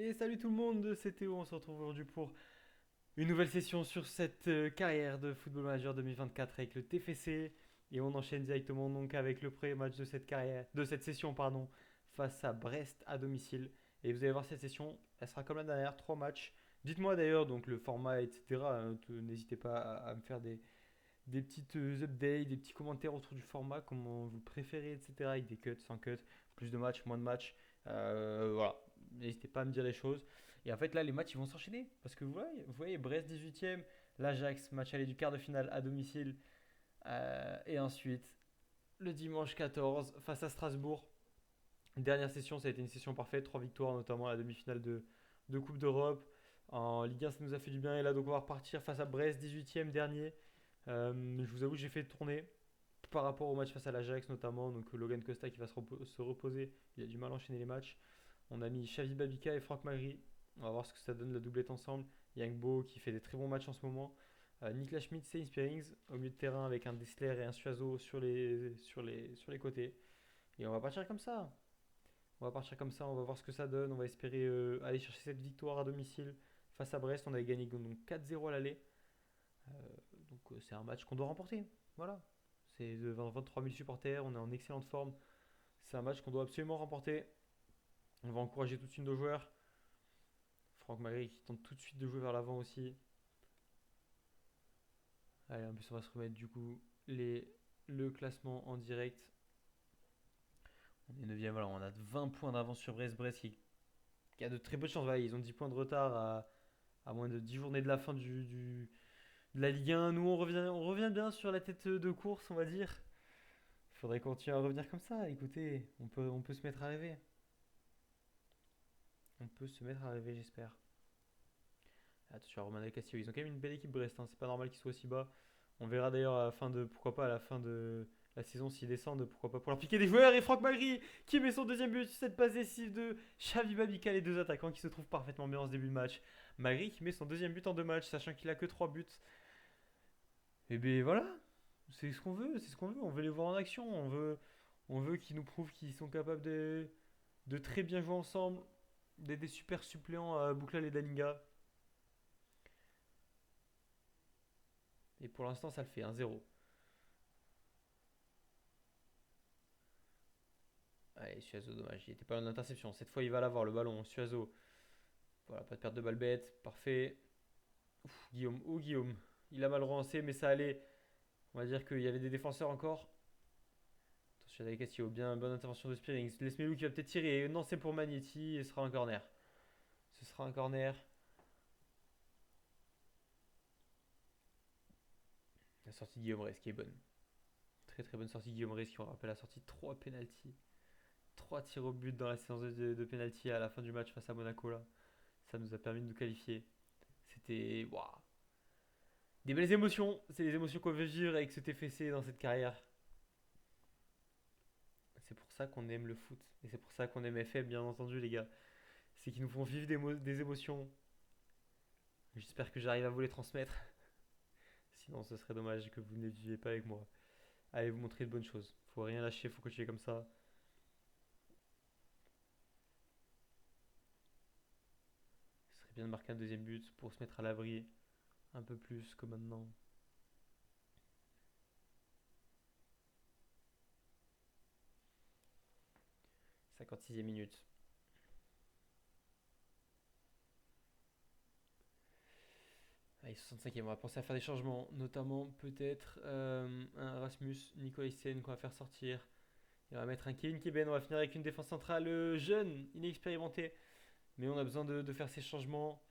Et salut tout le monde, c'est Théo, on se retrouve aujourd'hui pour une nouvelle session sur cette carrière de Football Manager 2024 avec le TFC. Et on enchaîne directement donc avec le premier match de cette carrière, de cette session pardon, face à Brest à domicile. Et vous allez voir cette session, elle sera comme la dernière, 3 matchs. Dites-moi d'ailleurs donc le format, etc. N'hésitez pas à me faire des petites updates, des petits commentaires autour du format, comment vous préférez, etc. Avec des cuts, sans cuts, plus de matchs, moins de matchs. Voilà, n'hésitez pas à me dire les choses. Et en fait, là, les matchs, ils vont s'enchaîner. Parce que vous voyez Brest 18e, l'Ajax, match aller du quart de finale à domicile. Et ensuite, le dimanche 14, face à Strasbourg. Dernière session, ça a été une session parfaite. 3 victoires, notamment à la demi-finale de Coupe d'Europe. En Ligue 1, ça nous a fait du bien. Et là, donc, on va repartir face à Brest, 18e, dernier. Je vous avoue que j'ai fait tourner par rapport au match face à l'Ajax notamment. Donc Logan Costa qui va se reposer, il a du mal à enchaîner les matchs. On a mis Xavi Babika et Franck Magri. On va voir ce que ça donne la doublette ensemble. Yangbo qui fait des très bons matchs en ce moment. Niklas Schmidt, c'est Spearings au milieu de terrain avec un Dessler et un Suazo sur les côtés. Et on va partir comme ça. On va partir comme ça, on va voir ce que ça donne. On va espérer aller chercher cette victoire à domicile face à Brest. On avait gagné donc 4-0 à l'aller. Donc c'est un match qu'on doit remporter. Voilà. C'est de 23 000 supporters, on est en excellente forme. C'est un match qu'on doit absolument remporter. On va encourager tout de suite nos joueurs. Franck Magri qui tente tout de suite de jouer vers l'avant aussi. Allez, en plus on va se remettre du coup le classement en direct. On est 9ème, voilà, on a 20 points d'avance sur Brest. Brest qui a de très bonnes chances. Voilà, ils ont 10 points de retard à moins de 10 journées de la fin de la Ligue 1. Nous on revient bien sur la tête de course, on va dire. Il faudrait continuer à revenir comme ça. Écoutez, on peut se mettre à rêver. On peut se mettre à rêver, j'espère. Attention à Romain Del Castillo. Ils ont quand même une belle équipe Brest, hein. C'est pas normal qu'ils soient aussi bas. On verra d'ailleurs à la fin de. Pourquoi pas à la fin de la saison s'ils descendent. Pourquoi pas pour leur piquer des joueurs. Et Franck Magri qui met son deuxième but sur cette passe décisive de Xavi Babika. Les deux attaquants qui se trouvent parfaitement bien en ce début de match. Magri qui met son deuxième but en 2 matchs, sachant qu'il a que 3 buts. Et bien voilà. C'est ce qu'on veut. C'est ce qu'on veut. On veut les voir en action. On veut qu'ils nous prouvent qu'ils sont capables de très bien jouer ensemble. D'être des super suppléants à Bouklal et Dalinga. Et pour l'instant, ça le fait 1-0. Allez, Suazo, dommage. Il était pas en interception. Cette fois, il va l'avoir, le ballon. Suazo. Voilà, pas de perte de balle bête. Parfait. Ouf, Guillaume. Oh, Guillaume. Il a mal relancé, mais ça allait. On va dire qu'il y avait des défenseurs encore. Attention avec Castillo. Bien, bonne intervention de Spearings. Lesmelou qui va peut-être tirer. Non, c'est pour Magnetti. Et ce sera un corner. Ce sera un corner. La sortie de Guillaume Reyes qui est bonne. Très très bonne sortie de Guillaume Reyes qui, on rappelle, la sortie de 3 pénalties. 3 tirs au but dans la séance de pénalty à la fin du match face à Monaco là. Ça nous a permis de nous qualifier. C'était waouh, des belles émotions. C'est les émotions qu'on veut vivre avec ce TFC dans cette carrière. C'est pour ça qu'on aime le foot. Et c'est pour ça qu'on aime FM, bien entendu, les gars. C'est qu'ils nous font vivre des émotions. J'espère que j'arrive à vous les transmettre. Sinon, ce serait dommage que vous ne les viviez pas avec moi. Allez, vous montrer de bonnes choses. Faut rien lâcher, faut continuer comme ça. Ce serait bien de marquer un deuxième but pour se mettre à l'abri un peu plus que maintenant. 56e minute. Allez, 65e, on va penser à faire des changements, notamment peut-être un Rasmus Nicolaisen qu'on va faire sortir. Et on va mettre un Kevin Keben, on va finir avec une défense centrale jeune, inexpérimentée. Mais on a besoin de faire ces changements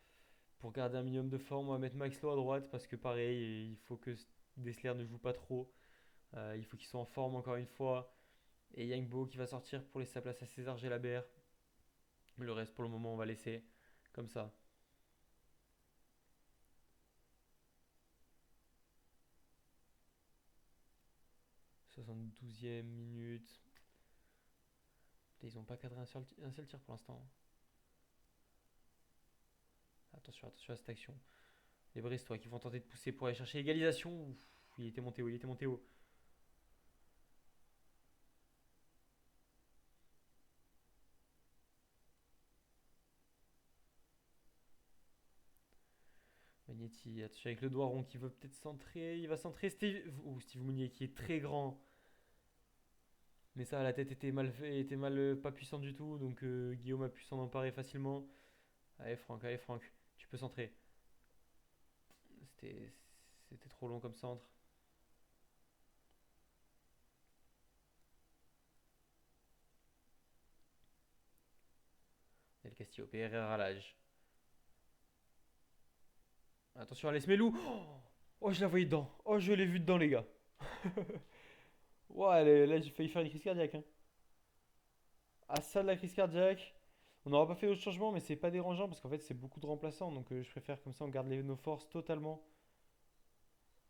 pour garder un minimum de forme. On va mettre Max Lowe à droite parce que pareil, il faut que Dessler ne joue pas trop. Il faut qu'il soit en forme encore une fois. Et Yangbo qui va sortir pour laisser sa place à César Gelabert. Le reste pour le moment on va laisser comme ça. 72e minute. Ils n'ont pas cadré un seul tir pour l'instant. Attention, attention à cette action. Les Brestois qui vont tenter de pousser pour aller chercher l'égalisation. Ouf, il était monté haut, il était monté haut. Mognetti, attention avec le doigt rond qui veut peut-être centrer. Il va centrer Steve Mounier qui est très grand. Mais ça, la tête était mal fait, était mal pas puissante du tout. Donc Guillaume a pu s'en emparer facilement. Allez Franck, tu peux centrer. C'était c'était trop long comme centre. Del Castillo, Pereira à l'âge. Attention à Lesmelou. Oh, je la voyais dedans. Oh, je l'ai vu dedans, les gars. Ouais, là, j'ai failli faire une crise cardiaque, hein. Ah, ça de la crise cardiaque. On n'aura pas fait d'autres changements, mais c'est pas dérangeant parce qu'en fait, c'est beaucoup de remplaçants. Donc, je préfère comme ça, on garde nos forces totalement.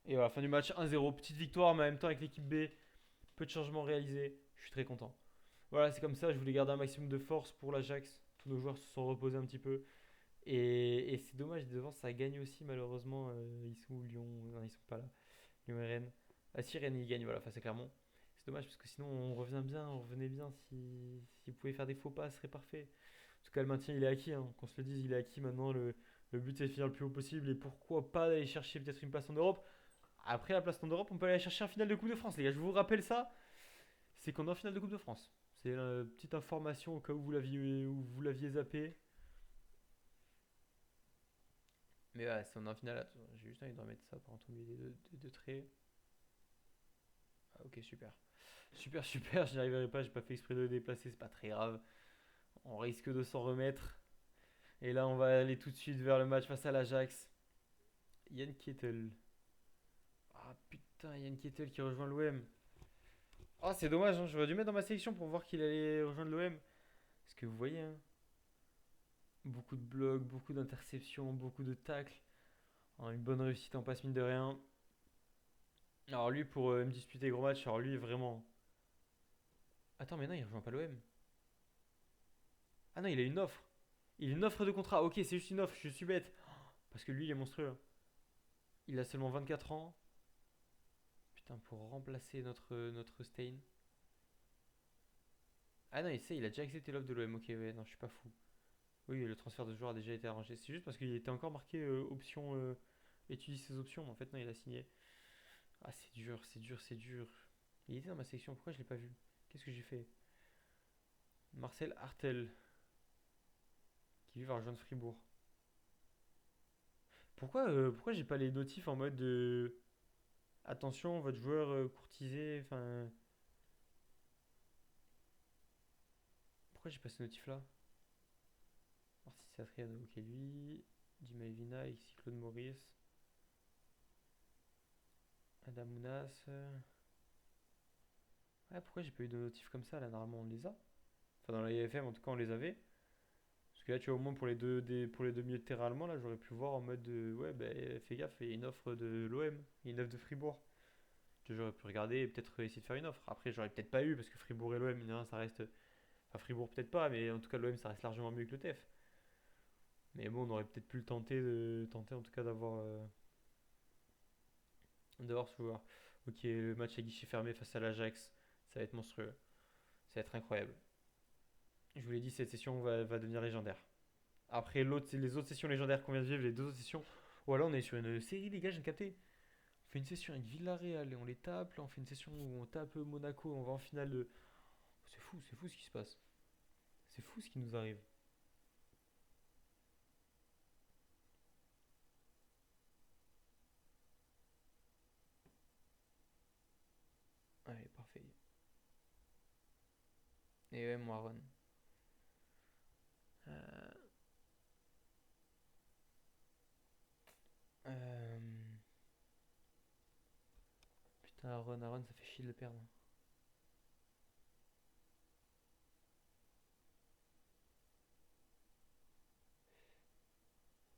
Et voilà, fin du match 1-0. Petite victoire, mais en même temps, avec l'équipe B, peu de changements réalisés. Je suis très content. Voilà, c'est comme ça. Je voulais garder un maximum de force pour l'Ajax. Tous nos joueurs se sont reposés un petit peu. Et c'est dommage, devant, ça gagne aussi, malheureusement. Ils sont où, Lyon? Non, ils sont pas là. Lyon et Rennes. Ah, si, Rennes, ils gagnent, voilà, face à Clermont. C'est dommage parce que sinon, on revient bien, on revenait bien. Si vous pouvez faire des faux pas, ce serait parfait. En tout cas, le maintien, il est acquis, hein. Qu'on se le dise, il est acquis maintenant. Le but, c'est de finir le plus haut possible. Et pourquoi pas aller chercher peut-être une place en Europe. Après la place en Europe, on peut aller chercher un final de Coupe de France, les gars. Je vous rappelle ça, c'est qu'on est en finale de Coupe de France. C'est une petite information au cas où vous l'aviez zappé. Mais ouais, c'est on est en finale. Attends, j'ai juste envie de remettre ça par entre au milieu des deux traits. Ah, ok, super. Super, super, je n'y arriverai pas, j'ai pas fait exprès de le déplacer, c'est pas très grave. On risque de s'en remettre. Et là, on va aller tout de suite vers le match face à l'Ajax. Yann Kittel. Ah putain, Yann Kittel qui rejoint l'OM. Ah, c'est dommage, hein, j'aurais dû mettre dans ma sélection pour voir qu'il allait rejoindre l'OM. Parce que vous voyez, hein, beaucoup de blocs, beaucoup d'interceptions, beaucoup de tacles. Une bonne réussite en passe mine de rien. Alors lui, pour me disputer gros match, alors lui, vraiment. Attends, mais non, il rejoint pas l'OM. Ah non, il a une offre. Il a une offre de contrat. Ok, c'est juste une offre, je suis bête. Parce que lui, il est monstrueux. Il a seulement 24 ans. Putain, pour remplacer notre Stain. Ah non, il sait, il a déjà accepté l'offre de l'OM. Ok, ouais, non, je suis pas fou. Oui, le transfert de joueur a déjà été arrangé. C'est juste parce qu'il était encore marqué option étudier ses options. Mais en fait, non, il a signé. Ah, c'est dur, c'est dur, c'est dur. Il était dans ma section, pourquoi je l'ai pas vu? Qu'est-ce que j'ai fait? Marcel Hartel, qui lui va rejoindre Fribourg. Pourquoi j'ai pas les notifs en mode attention, votre joueur courtisé, enfin. Pourquoi j'ai pas ce notif là? Marcis Satriano, ok, lui. Dima Evina, ici Claude Maurice. Adam Mounas. Ouais, pourquoi j'ai pas eu de notifs comme ça là? Normalement, on les a. Enfin, dans la IFM, en tout cas, on les avait. Parce que là, tu vois, au moins pour les deux milieux de terrain allemands, là, j'aurais pu voir en mode de, ouais, bah, fais gaffe, il y a une offre de l'OM, il y a une offre de Fribourg. J'aurais pu regarder et peut-être essayer de faire une offre. Après, j'aurais peut-être pas eu parce que Fribourg et l'OM, ça reste. Enfin, Fribourg peut-être pas, mais en tout cas, l'OM ça reste largement mieux que le TEF. Mais bon, on aurait peut-être pu le tenter en tout cas d'avoir ce joueur. Ok, le match à guichet fermé face à l'Ajax, ça va être monstrueux. Ça va être incroyable. Je vous l'ai dit, cette session va devenir légendaire. Après, les autres sessions légendaires qu'on vient de vivre, les deux autres sessions. Voilà, on est sur une série, les gars, j'ai capté. On fait une session avec Villarreal et on les tape. Là, on fait une session où on tape Monaco, on va en finale de. C'est fou ce qui se passe. C'est fou ce qui nous arrive. Allez, parfait. Et ouais, moi, Aaron. Euh, euh, Putain, Aaron, ça fait chier de le perdre.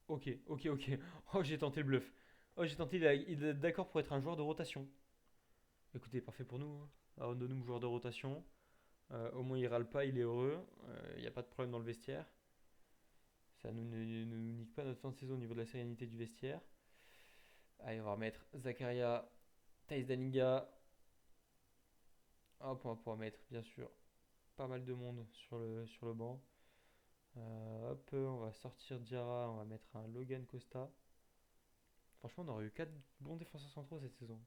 Ok, ok, ok. Oh, j'ai tenté le bluff. Oh, j'ai tenté, il est d'accord pour être un joueur de rotation. Écoutez, parfait pour nous, hein. Aaron Donum, joueur de rotation. Au moins, il râle pas, il est heureux. Il n'y a pas de problème dans le vestiaire. Ça nous nique pas notre fin de saison au niveau de la sérénité du vestiaire. Allez, on va remettre Zakaria, Thijs Dalinga. Hop, on va pouvoir mettre, bien sûr, pas mal de monde sur le banc. Hop, on va sortir Diarra, on va mettre un Logan Costa. Franchement, on aurait eu 4 bons défenseurs centraux cette saison.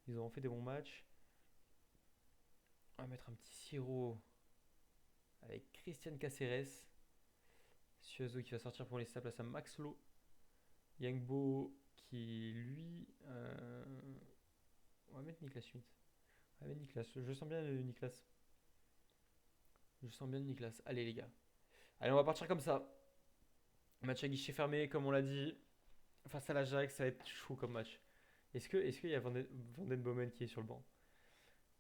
Ils ont fait des bons matchs. On va mettre un petit Siro avec Christian Caceres. Suazo qui va sortir pour laisser sa place à Max Lowe. Yangbo qui lui. On va mettre Niklas Schmidt. On va mettre Niklas. Je sens bien le Niklas. Je sens bien le Niklas. Allez les gars. Allez, on va partir comme ça. Match à guichet fermé, comme on l'a dit. Face à l'Ajax, ça va être chaud comme match. Est-ce qu'il y a Van Den Bomen qui est sur le banc?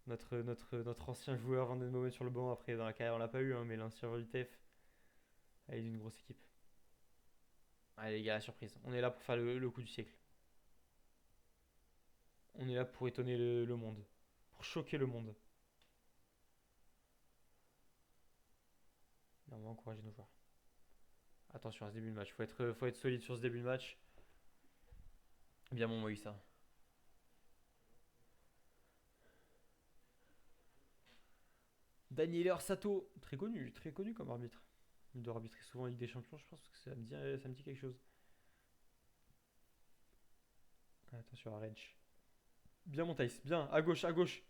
Notre ancien joueur Van Den Bomen sur le banc. Après, dans la carrière, on l'a pas eu, hein, mais l'ancien joueur du TEF. Allez, d'une grosse équipe. Allez les gars, la surprise. On est là pour faire le coup du siècle. On est là pour étonner le monde. Pour choquer le monde. Et on va encourager nos joueurs. Attention à ce début de match. Faut être solide sur ce début de match. Bien mon Moïse, ça. Daniel Sato, très connu comme arbitre. Il doit arbitrer souvent en Ligue des Champions, je pense, parce que ça me dit quelque chose. Attention à Rench. Bien mon Thaïs, bien, à gauche, à gauche.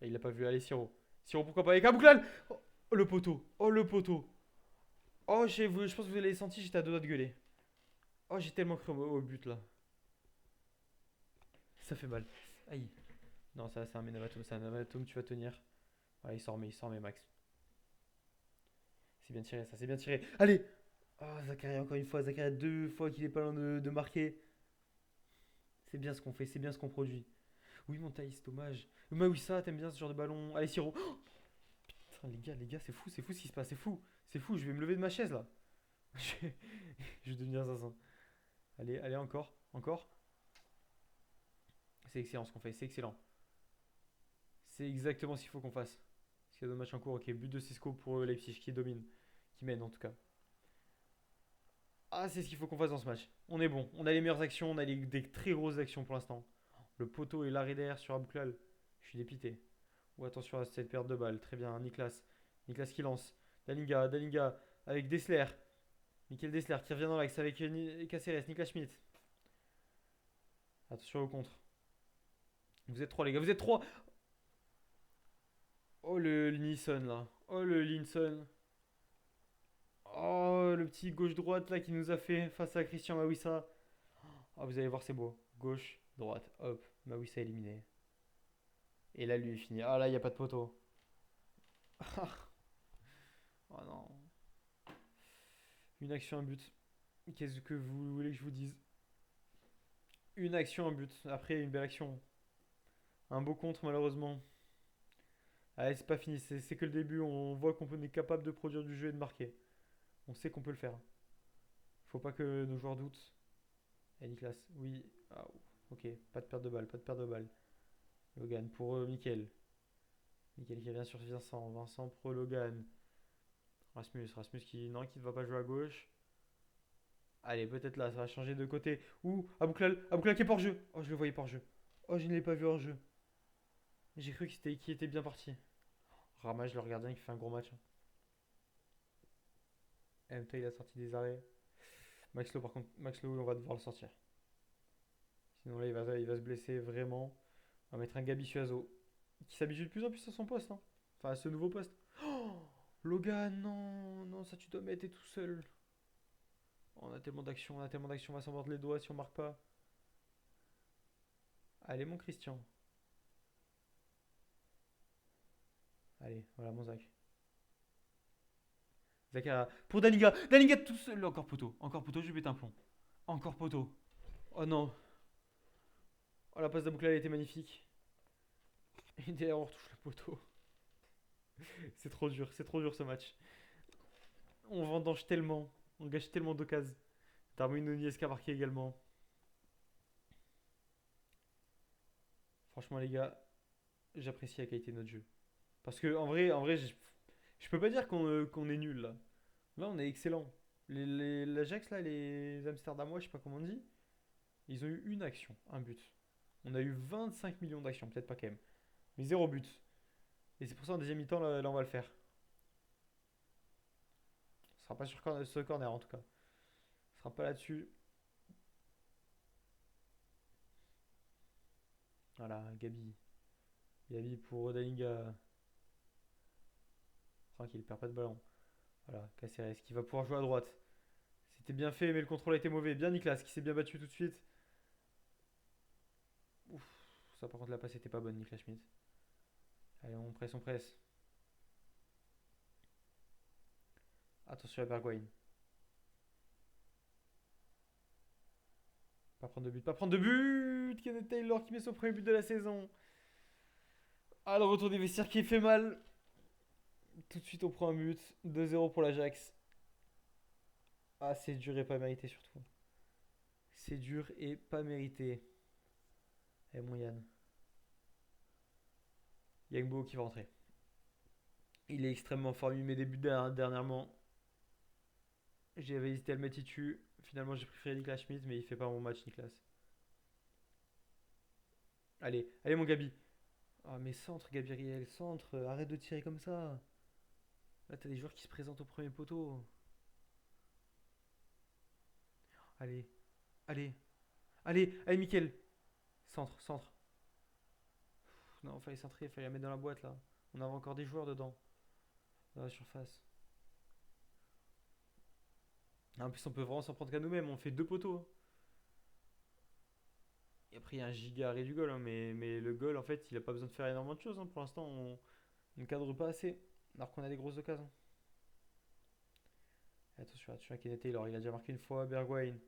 Et il l'a pas vu, allez Siro. Siro, pourquoi pas avec Abouklal. Oh, le poteau, oh le poteau. Oh, je pense que vous l'avez senti, j'étais à deux doigts de gueuler. Oh, j'ai tellement cru au but là. Ça fait mal. Aïe. Non, ça c'est un ménavatome, c'est un ménavatome, tu vas tenir. Voilà, il sort mais Max. C'est bien tiré, ça, c'est bien tiré. Allez. Oh, Zakaria, encore une fois, Zakaria, deux fois qu'il est pas loin de marquer. C'est bien ce qu'on fait, c'est bien ce qu'on produit. Oui, mon Thaïs, dommage. Maouissa, t'aimes bien ce genre de ballon. Allez, Siro. Oh, putain, les gars, c'est fou ce qui se passe, c'est fou. C'est fou, je vais me lever de ma chaise là. Je vais, je vais devenir zinzin. Allez, allez, encore, encore. C'est excellent ce qu'on fait, c'est excellent. C'est exactement ce qu'il faut qu'on fasse. Parce qu'il y a deux matchs en cours, ok. But de Cisco pour Leipzig qui domine, qui mène en tout cas. Ah, c'est ce qu'il faut qu'on fasse dans ce match. On est bon, on a les meilleures actions, on a des très grosses actions pour l'instant. Le poteau et l'arrêt derrière sur Abouklal. Je suis dépité. Ou attention à cette perte de balle. Très bien, Niklas. Niklas qui lance. Dalinga avec Dessler. Michael Dessler qui revient dans l'axe avec Caceres, Niklas Schmidt. Attention au contre. Vous êtes trois les gars, vous êtes trois. Oh le Linson là. Oh le Linson. Oh le petit gauche-droite là qui nous a fait face à Christian Mawissa. Ah, vous allez voir, c'est beau. Gauche, droite, hop. Mawissa éliminé. Et là, lui, il finit. Ah, là, il n'y a pas de poteau. Oh non. Une action, un but. Qu'est-ce que vous voulez que je vous dise? Une action, un but. Après, une belle action. Un beau contre, malheureusement. Allez, c'est pas fini. C'est que le début. On voit qu'on est capable de produire du jeu et de marquer. On sait qu'on peut le faire. Faut pas que nos joueurs doutent. Et Niklas, oui. Ah, ok, pas de perte de balle, pas de perte de balle. Logan pour Mickaël. Mickaël qui revient sur Vincent. Vincent pour Logan. Rasmus qui, non, qui ne va pas jouer à gauche. Allez, peut-être là, ça va changer de côté. Ouh, Abouklal qui est hors jeu. Oh, je le voyais pas hors jeu. Oh, je ne l'ai pas vu hors jeu. J'ai cru qu'il était bien parti. Ramage, le gardien qui fait un gros match. MT, il a sorti des arrêts. Max Lowe, par contre, Max Lowe, on va devoir le sortir. Sinon, là, il va se blesser vraiment. On va mettre un Gabi Suazo qui s'habitue de plus en plus à son poste, hein. Enfin, à ce nouveau poste. Oh, Logan, non, non, ça tu dois mettre tout seul. Oh, on a tellement d'actions, on va s'en mordre les doigts si on marque pas. Allez, mon Christian. Allez, voilà mon Zach. Zach pour Dalinga. Dalinga tout seul. Encore poteau, je vais péter un plomb. Encore poteau. Oh non. Oh, la passe d'Abouklal elle était magnifique. Et derrière, on retouche le poteau. C'est trop dur ce match. On vendange tellement. On gâche tellement d'occasions. Darwin Nunez qui a marqué également. Franchement, les gars, j'apprécie la qualité de notre jeu. Parce que en vrai, je peux pas dire qu'on est nul là. Là, on est excellent. L'Ajax, là, les Amsterdamois, je sais pas comment on dit, ils ont eu une action, un but. On a eu 25 millions d'actions, peut-être pas quand même. Mais zéro but. Et c'est pour ça en deuxième mi-temps, là, on va le faire. Ce sera pas sur ce corner en tout cas. Ce sera pas là-dessus. Voilà, Gabi. Gabi pour Dalinga. Tranquille, perd pas de ballon. Voilà, Caceres qui va pouvoir jouer à droite. C'était bien fait, mais le contrôle a été mauvais. Bien Niklas qui s'est bien battu tout de suite. Ouf, ça par contre la passe était pas bonne, Niklas Schmidt. Allez, on presse, on presse. Attention à Bergwijn. Pas prendre de but, pas prendre de but. Kenneth Taylor qui met son premier but de la saison. Ah, le retour des vestiaires qui fait mal. Tout de suite, on prend un but. 2-0 pour l'Ajax. Ah, c'est dur et pas mérité surtout. C'est dur et pas mérité. Eh mon Yann. Yangbo qui va rentrer. Il est extrêmement fort. Il met des buts dernièrement. J'avais hésité à le mettre titu. Finalement, j'ai préféré Niklas Schmidt, mais il fait pas mon match, Niklas. Allez, allez mon Gabi. Ah, mais centre, Gabriel, centre. Arrête de tirer comme ça. Là, t'as des joueurs qui se présentent au premier poteau. Allez, allez, allez, allez, Mickaël. Centre, centre. Non, fallait centrer, fallait la mettre dans la boîte là. On avait encore des joueurs dedans, dans la surface. Ah, en plus, on peut vraiment s'en prendre qu'à nous-mêmes. On fait deux poteaux, hein. Et après, il y a un giga arrêt du goal, hein, mais le goal, en fait, il a pas besoin de faire énormément de choses, hein. Pour l'instant, on ne cadre pas assez. Alors qu'on a des grosses occasions. Et attention, attention à Kenneth Taylor. Il a déjà marqué une fois. Bergwijn.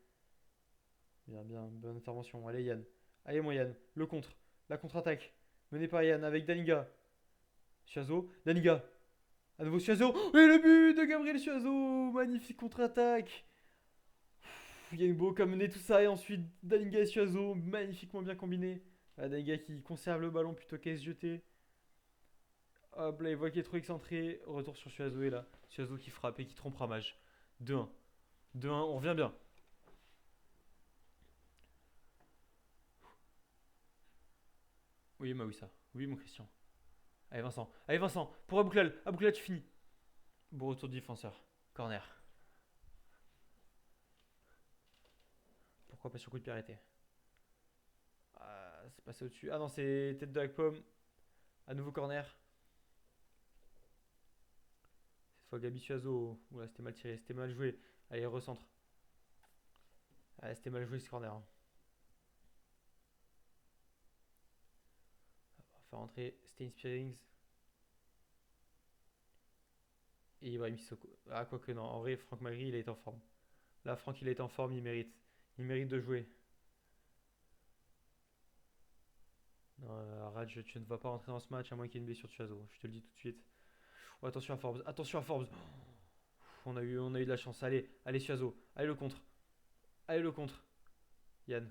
Bien, bien, bonne intervention. Allez, Yann. Allez, mon Yann. Le contre. La contre-attaque. Menée par Yann avec Daniga. Suazo. Daniga. À nouveau Suazo. Et le but de Gabriel Suazo. Magnifique contre-attaque. Yangbo qui a mené tout ça. Et ensuite Daniga et Suazo. Magnifiquement bien combiné. Daniga qui conserve le ballon plutôt qu'à se jeter. Hop là, il voit qu'il est trop excentré. Retour sur Suazo et là. Suazo qui frappe et qui trompe Ramage. 2-1. 2-1, on revient bien. Oui, bah oui, ça. Oui, mon Christian. Allez, Vincent. Allez, Vincent. Pour Abouklal. Abouklal, tu finis. Bon retour de défenseur. Corner. Pourquoi pas sur coup de pied arrêté. Ah, c'est passé au-dessus. Ah non, c'est tête de la pomme. À nouveau corner. Cette fois Gabi Suazo. Oula, c'était mal tiré. C'était mal joué. Allez, recentre. Ah, c'était mal joué ce corner, hein. On va faire rentrer Stain Spearings. Et Ibrahim Sissoko. Ah, quoique non. En vrai, Franck Magri, il est en forme. Là, Franck, il est en forme. Il mérite. Il mérite de jouer. Non, Raj, tu ne vas pas rentrer dans ce match à moins qu'il y ait une blessure de Suazo. Je te le dis tout de suite. Oh, attention à Forbes. Attention à Forbes. On a eu de la chance. Allez, allez Suazo. Allez le contre. Allez le contre. Yann.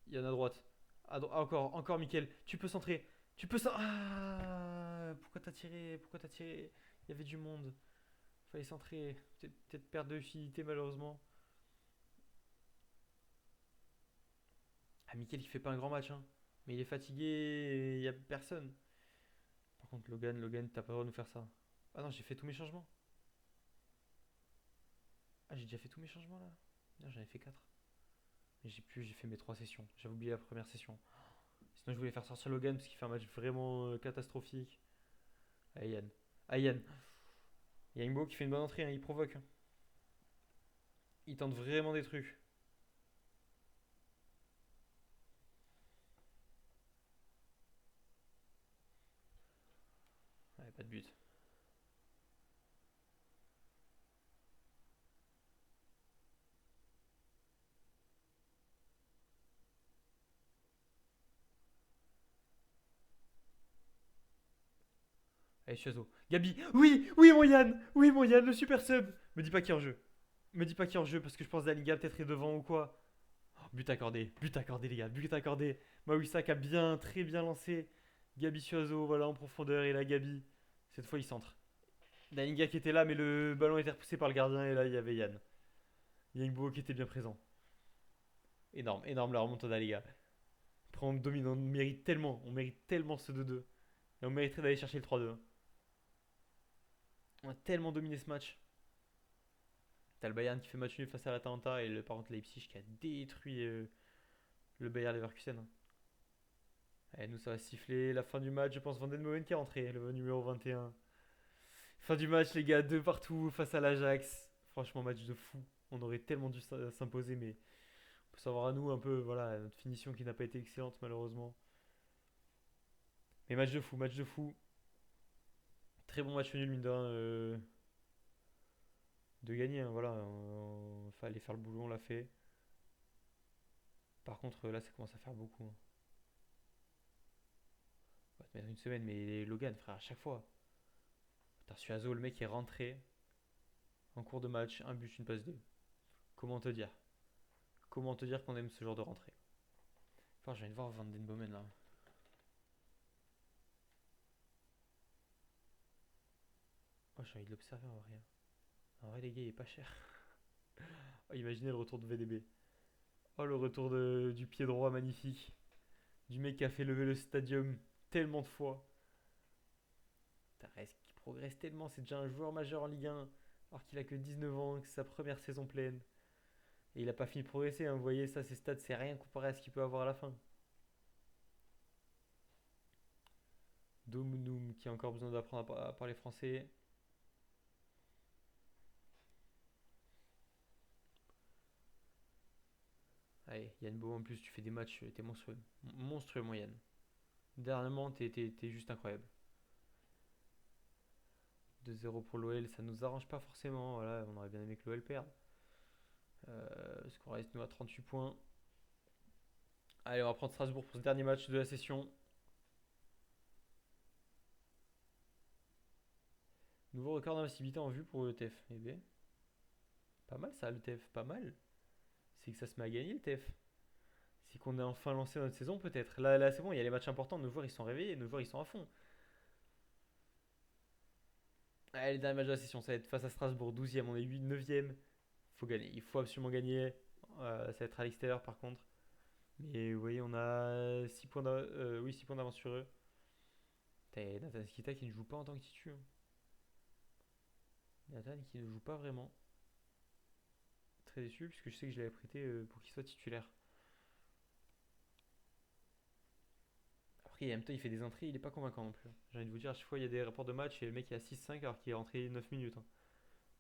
Yann à droite. Encore, encore Mickaël. Tu peux centrer. Tu peux centrer. Ah, pourquoi t'as tiré? Pourquoi t'as tiré? Il y avait du monde. Fallait centrer. Peut-être perte de lucidité malheureusement. Ah, Mickaël qui fait pas un grand match, hein. Mais il est fatigué et il y a personne. Par contre, Logan, t'as pas le droit de nous faire ça. Ah non, j'ai fait tous mes changements. Ah, j'ai déjà fait tous mes changements là. Non, j'en ai fait 4. Mais j'ai fait mes 3 sessions. J'avais oublié la première session. Sinon, je voulais faire sortir Logan parce qu'il fait un match vraiment catastrophique. Ah, Yann. Ah, Yann. Yangbo qui fait une bonne entrée, hein, il provoque, hein. Il tente vraiment des trucs. Ouais, pas de but. Allez, Chazo. Gabi. Oui, oui, mon Yann. Oui, mon Yann, le super sub. Me dis pas qu'il est en jeu. Me dis pas qu'il est en jeu parce que je pense que la Liga peut-être est devant ou quoi. Oh, but accordé, les gars, but accordé. Mawissa qui a bien, très bien lancé. Gabi Suazo, voilà, en profondeur. Et là, Gabi. Cette fois, il centre. Dalinga qui était là, mais le ballon était repoussé par le gardien. Et là, il y avait Yann. Yangbo qui était bien présent. Énorme, énorme la remontada, les gars. Après, on domine, on mérite tellement ce 2-2. Et on mériterait d'aller chercher le 3-2, hein. On a tellement dominé ce match. T'as le Bayern qui fait match nul face à l'Atalanta et par contre Leipzig qui a détruit le Bayern Leverkusen, hein. Allez, nous, ça va siffler la fin du match. Je pense Van Den Boven qui est rentré, le numéro 21. Fin du match, les gars, deux partout face à l'Ajax. Franchement, match de fou. On aurait tellement dû s'imposer, mais on peut savoir à nous un peu, voilà, notre finition qui n'a pas été excellente malheureusement. Mais match de fou, match de fou. Très bon match nul, mine de rien, de gagner, hein, voilà. Fallait faire le boulot, on l'a fait. Par contre, là, ça commence à faire beaucoup, hein. On va te mettre une semaine, mais Logan, frère, à chaque fois. T'as reçu Azo, le mec est rentré en cours de match, un but, une passe D. Comment te dire? Comment te dire qu'on aime ce genre de rentrée? Enfin, j'ai envie de voir Van Den Bomen là. Oh, j'ai envie de l'observer en vrai. En vrai, les gars, il est pas cher. Oh, imaginez le retour de VDB. Oh, le retour du pied droit magnifique. Du mec qui a fait lever le stadium tellement de fois. Est-ce qu'il progresse tellement? C'est déjà un joueur majeur en Ligue 1. Alors qu'il a que 19 ans, que c'est sa première saison pleine. Et il a pas fini de progresser, hein. Vous voyez, ça, ses stats, c'est rien comparé à ce qu'il peut avoir à la fin. Domnoum qui a encore besoin d'apprendre à parler français. Allez, Yann Beau, en plus, tu fais des matchs, t'es monstrueux. Monstrueux, mon Yann. Dernièrement, t'es juste incroyable. 2-0 pour l'OL, ça nous arrange pas forcément. Voilà, on aurait bien aimé que l'OL perde. Parce qu'on reste nous à 38 points. Allez, on va prendre Strasbourg pour ce dernier match de la session. Nouveau record d'invincibilité en vue pour le TEF. Eh bien, pas mal ça, le TEF, pas mal. C'est que ça se met à gagner le TEF. C'est qu'on a enfin lancé notre saison peut-être. Là c'est bon, il y a les matchs importants, nos joueurs ils sont réveillés, nos joueurs ils sont à fond. Allez, le dernier match de la session, ça va être face à Strasbourg, 12e, on est 8, 9e. Faut gagner, il faut absolument gagner. Ça va être à l'extérieur par contre. Mais vous voyez, on a 6 points oui, 6 points d'avance sur eux. T'as Nathan Skita qui ne joue pas en tant que titu, hein. Nathan qui ne joue pas vraiment. Très déçu puisque je sais que je l'avais prêté pour qu'il soit titulaire. Après, en même temps, il fait des entrées, il est pas convaincant non plus, hein. J'ai envie de vous dire, à chaque fois, il y a des rapports de match et le mec est à 6-5 alors qu'il est rentré 9 minutes, hein.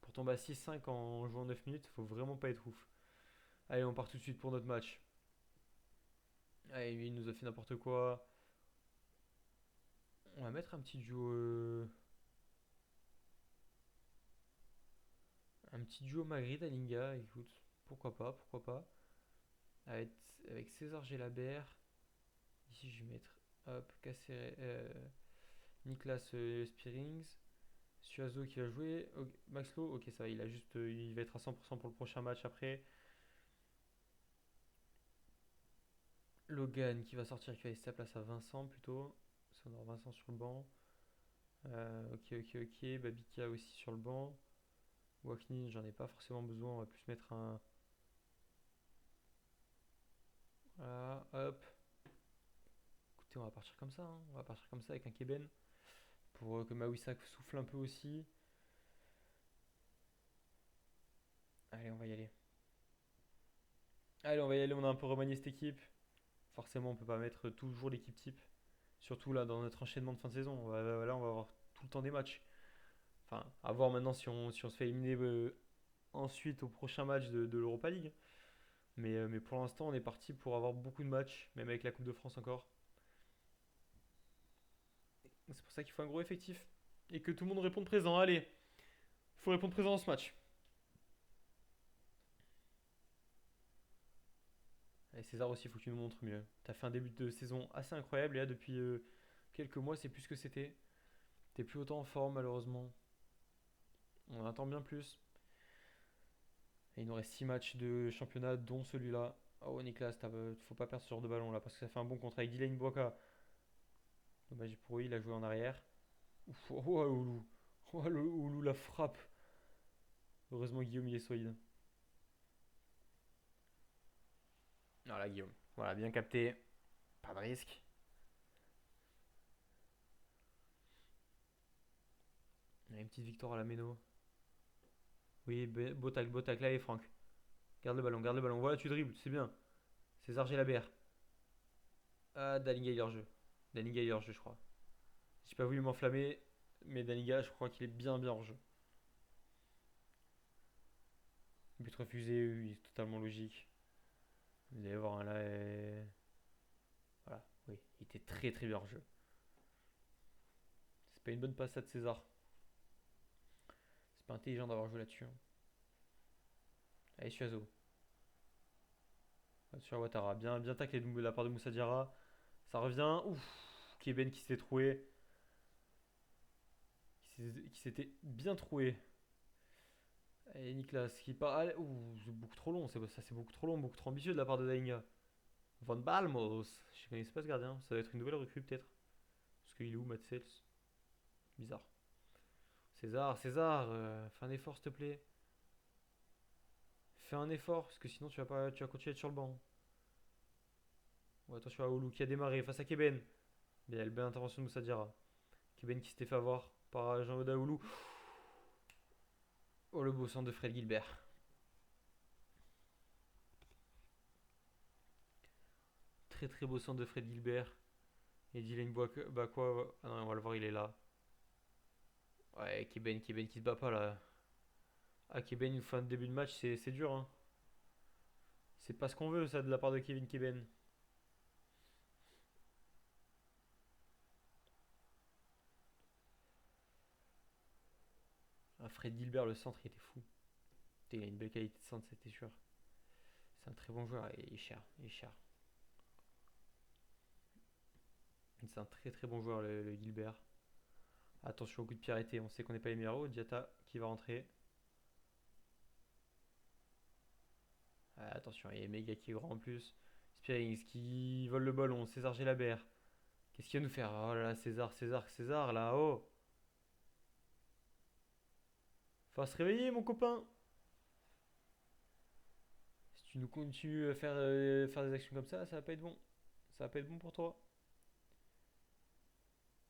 Pour tomber à 6-5 en jouant 9 minutes, faut vraiment pas être ouf. Allez, on part tout de suite pour notre match. Allez, lui, il nous a fait n'importe quoi. On va mettre un petit duo. Un petit duo Magritte-Alinga, écoute. Pourquoi pas, pourquoi pas. Avec, avec César Gélabert. Ici, je vais mettre. Hop, Niklas Spearings. Suazo qui va jouer. Maxlo, ok, ça va, il va être à 100% pour le prochain match après. Logan qui va sortir, qui va laisser sa place à Vincent plutôt. Ça, on aura Vincent sur le banc. Ok, ok, ok. Babika aussi sur le banc. Waknin, j'en ai pas forcément besoin. On va plus mettre un. Voilà, hop. Écoutez, on va partir comme ça, hein. On va partir comme ça avec un Keben. Pour que Mawissak souffle un peu aussi. Allez, on va y aller. Allez, on va y aller. On a un peu remanié cette équipe. Forcément, on peut pas mettre toujours l'équipe type. Surtout là, dans notre enchaînement de fin de saison. Là, on va avoir tout le temps des matchs. Enfin, à voir maintenant si on se fait éliminer ensuite au prochain match de l'Europa League. Mais pour l'instant, on est parti pour avoir beaucoup de matchs, même avec la Coupe de France encore. C'est pour ça qu'il faut un gros effectif. Et que tout le monde réponde présent. Allez, il faut répondre présent dans ce match. Et César aussi, il faut que tu nous montres mieux. T'as fait un début de saison assez incroyable et là, depuis quelques mois, c'est plus ce que c'était. T'es plus autant en forme, malheureusement. On en attend bien plus. Et il nous reste 6 matchs de championnat, dont celui-là. Oh, Nicolas, faut pas perdre ce genre de ballon là, parce que ça fait un bon contrat avec Dylan Boaka. Dommage pour lui, il a joué en arrière. Ouf, oh, oh, Oulou. Oh, le Oulou, la frappe. Heureusement, Guillaume, il est solide. Voilà, Guillaume. Voilà, bien capté. Pas de risque. Il y a une petite victoire à la méno. Oui, beau tacle, là, et Franck. Garde le ballon, Voilà, tu dribbles, c'est bien. César Gélabert. Ah, Dalinga, il est hors jeu. Daniga il est hors jeu, je crois. J'ai pas voulu m'enflammer, mais Daniga, je crois qu'il est bien hors jeu. But refusé, oui, totalement logique. Vous allez voir, hein, là. Voilà, oui, il était très bien hors jeu. C'est pas une bonne passe à de César. C'est pas intelligent d'avoir joué là-dessus, hein. Allez, Suazo. Sur Ouattara. Bien taclé de la part de Moussa Diarra. Ça revient. Ouf. Keben qui s'était troué. Qui s'était bien troué. Et Niklas qui part. Allez, ouh, c'est beaucoup trop long. Ça, c'est beaucoup trop long, beaucoup trop ambitieux de la part de Dainga. Van Balmos. Je connaissais pas ce gardien. Ça doit être une nouvelle recrue peut-être. Parce qu'il est où, Matsels? Bizarre. César, fais un effort s'il te plaît. Fais un effort, parce que sinon tu vas continuer à être sur le banc. Ouais, attention à Oulu qui a démarré face à Keben. Belle intervention de Moussa Diarra. Keben qui s'était fait avoir par Jean-Oda Oulu. Oh, le beau centre de Fred Gilbert. Très beau centre de Fred Gilbert. Et Dylan Bakwa. Ah non, on va le voir, il est là. Ouais, Keben qui se bat pas là. Ah, Keben, une fin de début de match, c'est dur, hein. C'est pas ce qu'on veut, ça, de la part de Kevin Keben. Ah, Fred Gilbert, le centre, il était fou. Il a une belle qualité de centre, c'était sûr. C'est un très bon joueur et il est cher. Il est cher. C'est un très bon joueur, le Gilbert. Attention au coup de pied arrêté, on sait qu'on n'est pas les meilleurs. Diata qui va rentrer. Ah, attention, il y a Mega qui est grand en plus. Spearings qui vole le ballon. César Gélabert. Qu'est-ce qu'il va nous faire? Oh là là, César, là, oh. Faut se réveiller, mon copain. Si tu nous continues à faire des actions comme ça va pas être bon. Ça va pas être bon pour toi.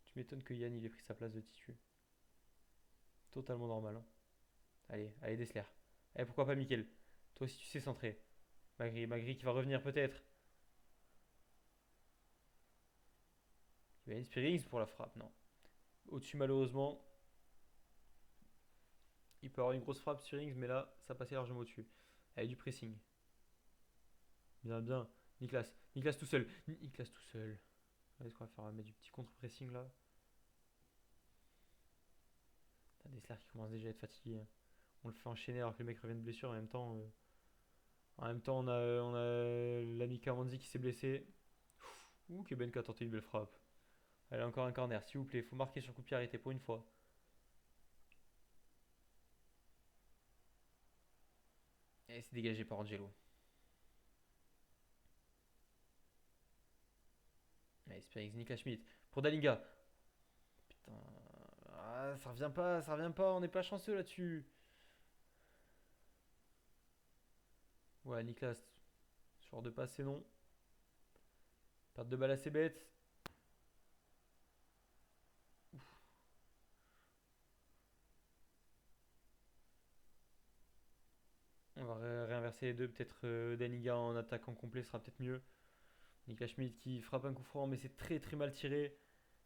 Tu m'étonnes que Yann il ait pris sa place de titu. Totalement normal, hein. Allez, Dessler. Allez, pourquoi pas Mickel? Toi aussi tu sais centrer. Magri qui va revenir peut-être. Il y a une Spearings pour la frappe, non. Au-dessus malheureusement. Il peut avoir une grosse frappe Spearings, mais là ça passait largement au-dessus. Allez, du pressing. Bien. Niklas tout seul. Niklas tout seul. Est-ce qu'on va faire mettre du petit contre-pressing là? T'as Dessler qui commence déjà à être fatigué, hein. On le fait enchaîner alors que le mec revient de blessure en même temps, on a l'ami Kamandi qui s'est blessé. Ouh, Keben qui a tenté une belle frappe. Allez, encore un corner, s'il vous plaît. Faut marquer sur coup de pied arrêté pour une fois. Et c'est dégagé par Angelo. Allez, Spearings, Niklas Schmidt. Pour Dalinga. Putain. Ah, ça revient pas. On n'est pas chanceux là-dessus. Ouais, Niklas. Ce genre de passe, c'est non. Perte de balle assez bête. On va réinverser les deux. Peut-être Daniga en attaquant complet sera peut-être mieux. Niklas Schmidt qui frappe un coup franc, mais c'est très mal tiré.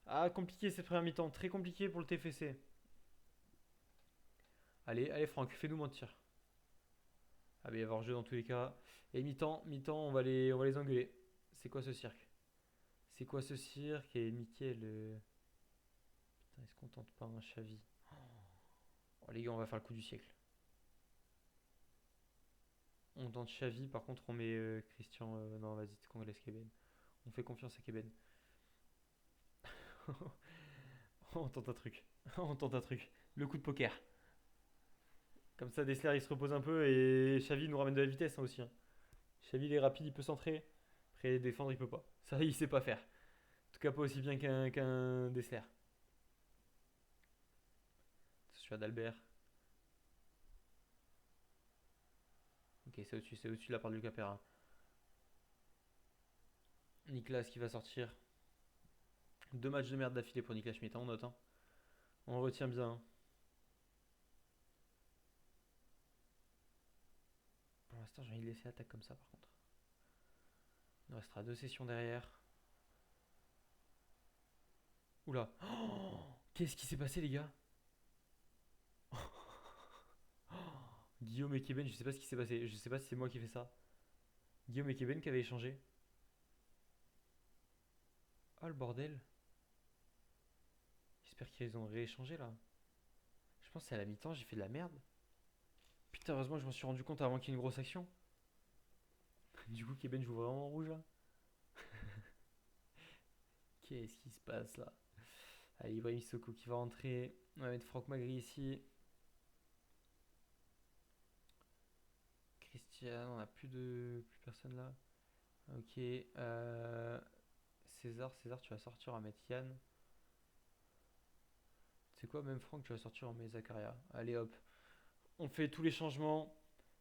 Ah, compliqué cette première mi-temps. Très compliqué pour le TFC. Allez, Franck, fais-nous mentir. Ah, mais il va y avoir jeu dans tous les cas. Et mi-temps, on va les engueuler. C'est quoi ce cirque? C'est quoi ce cirque? Et Mickaël. Putain, est-ce qu'on tente pas un Xavi? Oh, les gars, on va faire le coup du siècle. On tente Xavi, par contre, on met Christian. Non, vas-y, c'est qu'on laisse Keben. On fait confiance à Keben. On tente un truc. On tente un truc. Le coup de poker. Comme ça, Dessler il se repose un peu et Xavi nous ramène de la vitesse, hein, aussi, hein. Xavi il est rapide, il peut centrer. Après, défendre, il peut pas. Ça, il sait pas faire. En tout cas, pas aussi bien qu'un Dessler. Celui d'Albert. Ok, c'est au-dessus de la part de Lucas Perrin. Niklas qui va sortir. Deux matchs de merde d'affilée pour Niklas Schmidt, hein, on note, hein. On retient bien, hein. Pour l'instant, j'ai envie de laisser l'attaque comme ça, par contre. Il nous restera deux sessions derrière. Oula. Oh, qu'est-ce qui s'est passé, les gars? Guillaume et Keben, je sais pas ce qui s'est passé. Je sais pas si c'est moi qui ai fait ça. Guillaume et Keben qui avaient échangé. Oh le bordel. J'espère qu'ils ont rééchangé là. Je pense que c'est à la mi-temps, j'ai fait de la merde. Putain, heureusement que je m'en suis rendu compte avant qu'il y ait une grosse action. Du coup, Keben joue vraiment en rouge là. Qu'est-ce qui se passe là? Allez, Ibrahim Sissoko qui va rentrer. On va mettre Franck Magri ici. Christian, on a plus personne là. Ok. César, tu vas sortir, on va mettre Yann. C'est quoi, même Franck, tu vas sortir, on met Zakaria. Allez hop. On fait tous les changements.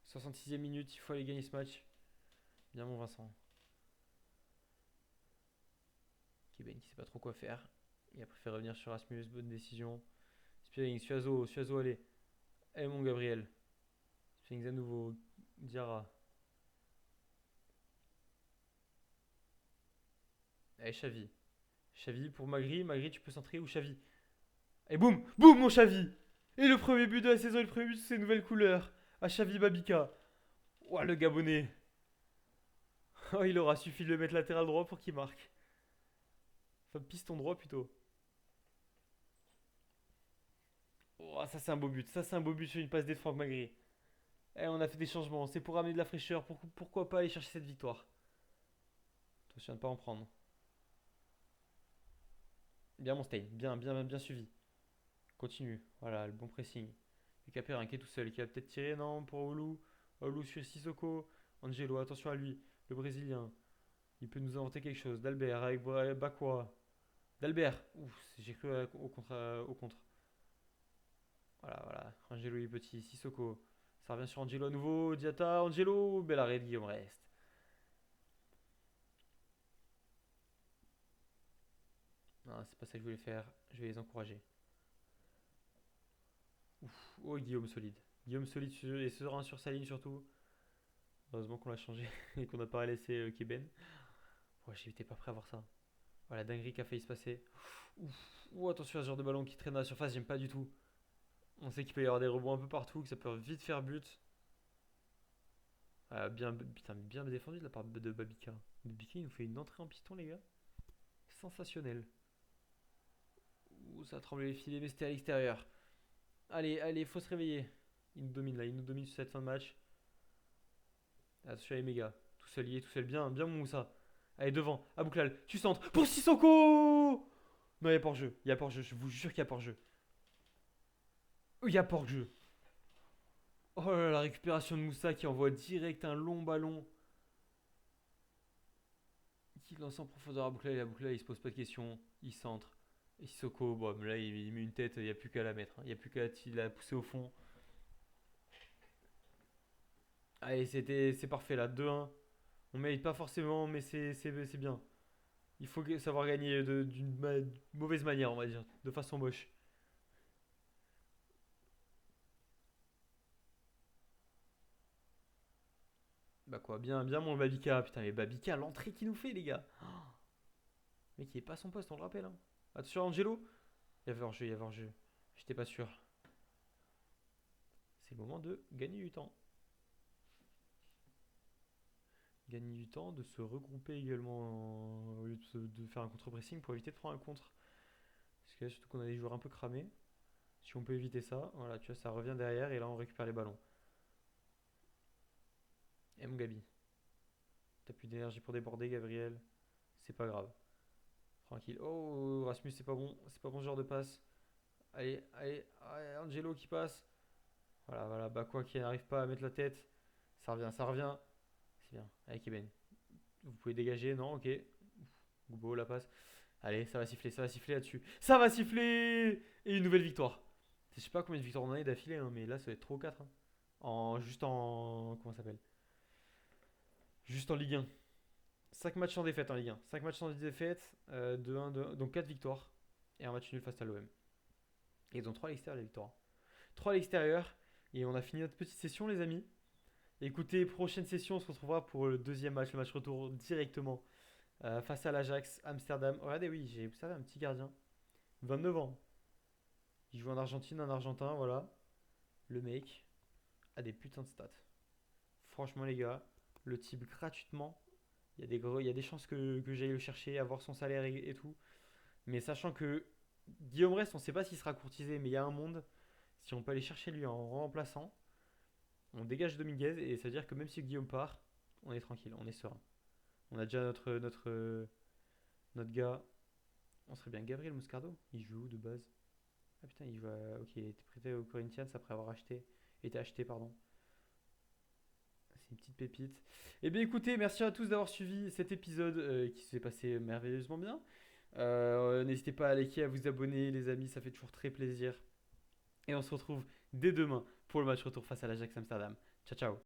66e minute, il faut aller gagner ce match. Bien mon Vincent. Keben qui sait pas trop quoi faire. Il a préféré revenir sur Rasmus, bonne décision. Spearing, Suazo, allez. Allez mon Gabriel. Spearing à nouveau. Diarra. Allez Xavi. Xavi pour Magri. Magri, tu peux centrer ou Xavi. Et boum, boum mon Xavi. Et le premier but de la saison, et le premier but sous ses nouvelles couleurs. À Xavi Babika. Ouah le Gabonais. Oh, il aura suffi de le mettre latéral droit pour qu'il marque. Enfin, piston droit plutôt. Oh, ça c'est un beau but. Ça c'est un beau but sur une passe D de Franck Magri. Eh, on a fait des changements. C'est pour ramener de la fraîcheur. Pourquoi pas aller chercher cette victoire? Attention à ne pas en prendre. Bien mon Stein. Bien suivi. Continue. Voilà, le bon pressing. Et Capérin qui est tout seul. Qui va peut-être tirer. Non, pour Oulu. Oulu sur Sissoko. Angelo, attention à lui. Le Brésilien. Il peut nous inventer quelque chose. D'Albert avec Bakwa. D'Albert. Ouf, j'ai cru au contre. Voilà. Angelo il est petit. Sissoko. Ça revient sur Angelo à nouveau. Diata, Angelo. Bel arrêt de Guillaume Reste. Non, c'est pas ça que je voulais faire. Je vais les encourager. Oh, Guillaume solide. Guillaume solide et serein sur sa ligne surtout. Heureusement qu'on l'a changé et qu'on n'a pas laissé Keben. Ouais, j'étais pas prêt à voir ça. Voilà, dinguerie qui a failli se passer. Ouf. Oh, attention à ce genre de ballon qui traîne à la surface, j'aime pas du tout. On sait qu'il peut y avoir des rebonds un peu partout, que ça peut vite faire but. Putain, bien défendu de la part de Babika. Babika, il nous fait une entrée en piston, les gars. Sensationnel. Ouh, ça a tremblé les filets, mais c'était à l'extérieur. Allez, faut se réveiller. Il nous domine là, il nous domine sur cette fin de match. Attention à les méga. Tout seul lié, tout seul. Bien mon Moussa. Allez, devant. Abouklal, tu centres. Pour Sissoko. Non, il y a port-jeu. Il y a port-jeu. Je vous jure qu'il y a port-jeu. Il y a port-jeu. Oh là là, la récupération de Moussa qui envoie direct un long ballon. Qui lance en profondeur à Abouklal. Et Abouklal, il se pose pas de questions. Il centre. Et Sissoko, bon, là, il met une tête. Il n'y a plus qu'à la mettre. Il n'y a plus qu'à la pousser au fond. Allez, c'est parfait là. 2-1. On mérite pas forcément, mais c'est bien. Il faut savoir gagner d'une mauvaise manière, on va dire, de façon moche. Bah quoi, bien mon Babika. Putain, mais Babika, l'entrée qu'il nous fait, les gars. Oh, mec, il est pas à son poste, on le rappelle. Hein. Attention, Angelo. Il y avait hors-jeu. J'étais pas sûr. C'est le moment de gagner du temps. Gagner du temps, de se regrouper également au lieu de faire un contre-pressing pour éviter de prendre un contre. Parce que là, surtout qu'on a des joueurs un peu cramés. Si on peut éviter ça, voilà, tu vois, ça revient derrière et là on récupère les ballons. Gabi. T'as plus d'énergie pour déborder, Gabriel. C'est pas grave. Tranquille. Oh, Rasmus, c'est pas bon. C'est pas bon ce genre de passe. Allez, Angelo qui passe. Voilà. Bakwa qui n'arrive pas à mettre la tête. Ça revient. C'est bien. Allez, Keben. Vous pouvez dégager, non? Ok. Goubo, la passe. Allez, ça va siffler là-dessus. Ça va siffler. Et une nouvelle victoire. Je sais pas combien de victoires on a d'affilée, hein, mais là, ça va être 3 ou 4. Hein. Juste en. Comment ça s'appelle? Juste en Ligue 1. 5 matchs sans défaite en Ligue 1. 5 matchs sans défaite, 2-1, donc 4 victoires. Et un match nul face à l'OM. Et ils ont 3 à l'extérieur, les victoires. 3 à l'extérieur. Et on a fini notre petite session, les amis. Écoutez, prochaine session, on se retrouvera pour le deuxième match, le match retour directement face à l'Ajax Amsterdam. Regardez, oui, j'ai observé un petit gardien. 29 ans. Il joue en Argentine, un Argentin, voilà. Le mec a des putains de stats. Franchement, les gars, le type gratuitement, il y a des chances que j'aille le chercher, avoir son salaire et tout. Mais sachant que Guillaume Rest, on ne sait pas s'il sera courtisé, mais il y a un monde. Si on peut aller chercher lui en remplaçant, on dégage Dominguez et ça veut dire que même si Guillaume part, on est tranquille, on est serein. On a déjà notre gars. On serait bien Gabriel Moscardo. Il joue où de base? Ah putain, il joue ok, il a été prêté au Corinthians après avoir été acheté, pardon. C'est une petite pépite. Eh bien écoutez, merci à tous d'avoir suivi cet épisode qui s'est passé merveilleusement bien. N'hésitez pas à liker, à vous abonner les amis, ça fait toujours très plaisir. Et on se retrouve dès demain pour le match retour face à l'Ajax Amsterdam. Ciao ciao.